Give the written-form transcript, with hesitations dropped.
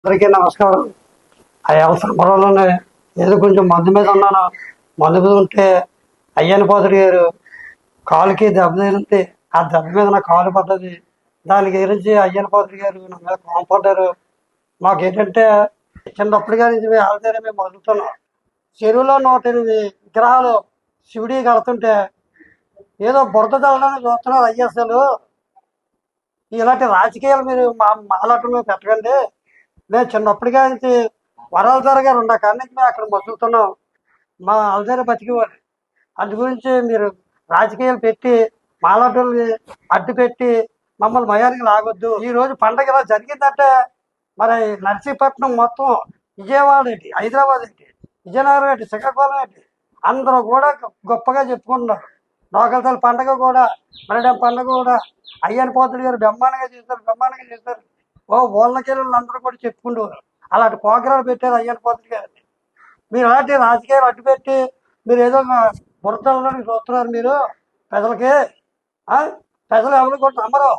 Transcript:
అందరికీ నమస్కారం. ఆ సంబరంలోనే ఏదో కొంచెం మందు మీద ఉన్నాను. మందు మీద ఉంటే అయ్యన్న పోతుడు గారు కాలుకి దెబ్బ తగిలింది. ఆ దెబ్బ మీద నా కాలు పడ్డది. దానికి గురించి అయ్యన్న పోతుడు గారు నా మీద కోపడ్డారు. మాకేంటంటే చిన్నప్పుడు కానీ వాళ్ళ దగ్గర మేము మొదలుతున్నాం. చెరువులో 108 విగ్రహాలు శివుడి కడుతుంటే ఏదో బురద చల్లడానికి చూస్తున్నారు అయ్యసలు. ఇలాంటి రాజకీయాలు మీరు మాలాటంలో పెట్టకండి. మేము చిన్నప్పటిగా నుంచి వరాలధార గారు ఉన్న కానీ నుంచి మేము అక్కడ మసులుతున్నాం. మా అలధార బతికేవారు. అందు గురించి మీరు రాజకీయాలు పెట్టి మాలాటల్ని అడ్డు పెట్టి మమ్మల్ని భయానికి లాగొద్దు. ఈరోజు పండగ ఇలా జరిగిందంటే మరి నర్సీపట్నం మొత్తం, విజయవాడ ఏంటి, హైదరాబాద్ ఏంటి, విజయనగరం ఏంటి, శ్రీకాకుళం ఏంటి, అందరూ కూడా గొప్పగా చెప్పుకుంటున్నారు. నోకలతల్లి పండగ కూడా, మరడం పండగ కూడా అయ్యన్న పోతుడు గారు బ్రహ్మాండంగా చేస్తారు. ఓ ఊళ్ళకెళ్ళి అందరూ కూడా చెప్పుకుంటారు. అలాంటి ప్రోగ్రాలు పెట్టారు అయ్యన్న పోతుడు గారిని. మీరు అలాంటి రాజకీయాలు అడ్డు పెట్టి మీరు ఏదో బురదలోకి చూస్తున్నారు. మీరు ప్రజలకి ప్రజలు ఎవరు కూడా నమ్మరు.